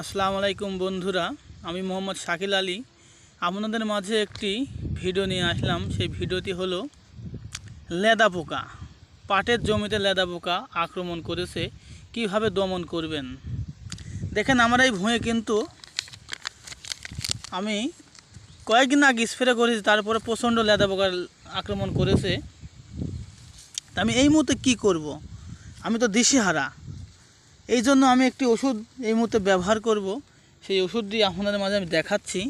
আসসালামু আলাইকুম বন্ধুরা, আমি মোহাম্মদ শাকিল আলী আপনাদের মাঝে একটি ভিডিও নিয়ে আসলাম। সেই ভিডিওটি হলো লেদা পোকা। পাটের জমিতে লেদা পোকা আক্রমণ করেছে, কিভাবে দমন করবেন। দেখেন, আমার এই ভুঁয়ে কিন্তু আমি কয়েকদিন আগে স্প্রে করেছি, তারপরে প্রচণ্ড লেদা পোকার আক্রমণ করেছে। তা আমি এই মুহূর্তে কী করব? আমি তো দিশেহারা। এই জন্য আমি একটি ওষুধ এই মুহূর্তে ব্যবহার করব। সেই ওষুধটি আপনাদের মাঝে আমি দেখাচ্ছি।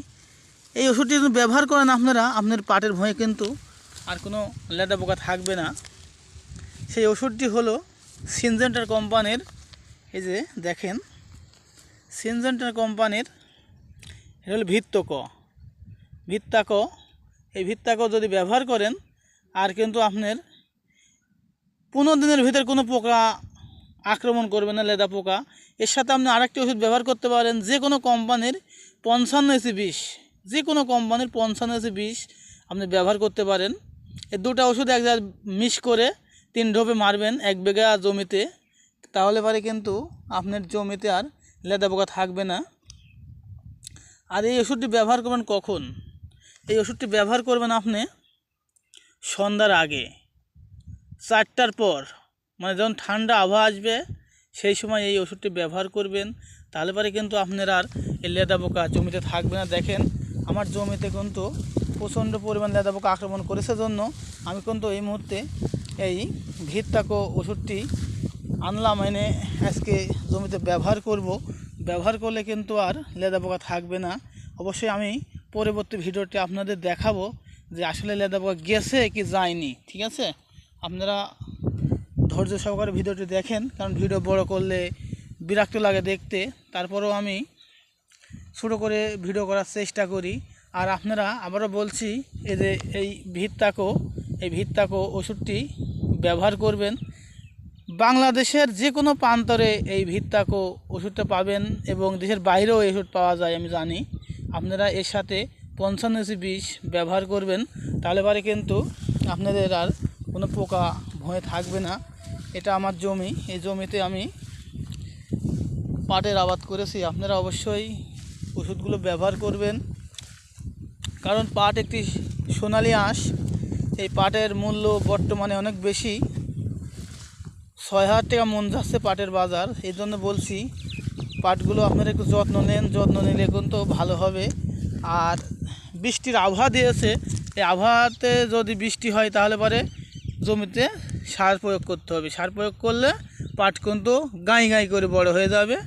এই ওষুধটি যদি ব্যবহার করেন আপনারা, আপনার পাটের ভয়ে কিন্তু আর কোনো লেদা পোকা থাকবে না। সেই ওষুধটি হলো সিনজেন্টার কোম্পানির। এই যে দেখেন, সিনজেন্টার কোম্পানির এটা হলো ভিত্তাকো। এই ভিত্তাকো যদি ব্যবহার করেন, আর কিন্তু আপনার 15 দিনের ভিতর কোনো পোকা আক্রমণ করবে না, লেদা পোকা। এর সাথে আপনি আরেকটি ওষুধ ব্যবহার করতে পারেন, যে কোনো কোম্পানির 55 যে কোনো কোম্পানির 55 আপনি ব্যবহার করতে পারেন। এই দুটা ওষুধ এক জায়গায় মিক্স করে 3 ঢোপে মারবেন 1 বিঘা জমিতে, তাহলে পরে কিন্তু আপনার জমিতে আর লেদা পোকা থাকবে না। আর এই ওষুধটি ব্যবহার করবেন কখন? এই ওষুধটি ব্যবহার করবেন আপনি সন্ধ্যার আগে, 4টার পর, মানে যখন ঠান্ডা আবহাওয়া আসবে সেই সময় এই ওষুধটি ব্যবহার করবেন। তাহলে পরে কিন্তু আপনার আর এই লেদা পোকা জমিতে থাকবে না। দেখেন, আমার জমিতে কিন্তু প্রচণ্ড পরিমাণ লেদা পোকা আক্রমণ করেছে জন্য আমি কিন্তু এই মুহূর্তে এই ভিত্তাকো ওষুধটি আনলাম, এনে আজকে জমিতে ব্যবহার করব। ব্যবহার করলে কিন্তু আর লেদা পোকা থাকবে না। অবশ্যই আমি পরবর্তী ভিডিওটি আপনাদের দেখাবো যে আসলে লেদা পোকা গেছে কি যায়নি। ঠিক আছে, আপনারা ধৈর্য সহকারে ভিডিওটি দেখেন, কারণ ভিডিও বড় করলে বিরক্ত লাগে দেখতে। তারপরেও আমি ছোটো করে ভিডিও করার চেষ্টা করি। আর আপনারা আবারও বলছি, এই যে এই ভিত্তাকো ওষুধটি ব্যবহার করবেন। বাংলাদেশের যে কোনো প্রান্তরে এই ভিত্তাকো ওষুধটা পাবেন, এবং দেশের বাইরেও এই ওষুধ পাওয়া যায় আমি জানি। আপনারা এর সাথে 55 ব্যবহার করবেন, তাহলে পরে কিন্তু আপনাদের আর কোনো পোকা ভয়ে থাকবে না। এটা আমার জমি, এই জমিতে আমি পাটের আবাদ করেছি। আপনারা অবশ্যই ওষুধগুলো ব্যবহার করবেন, কারণ পাট একটি সোনালি আঁশ। এই পাটের মূল্য বর্তমানে অনেক বেশি, 6,000 টাকা মন যাচ্ছে পাটের বাজার। এই জন্য বলছি, পাটগুলো আপনারা একটু যত্ন নেন, যত্ন নিলে কিন্তু ভালো হবে। আর বৃষ্টির আবহাওয়া দিয়েছে, এই আবহাওয়াতে যদি বৃষ্টি হয় তাহলে পরে জমিতে সার প্রয়োগ করতে হবে। সার প্রয়োগ করলে পাট কিন্তু গাঁই গাঁই করে বড় হয়ে যাবে।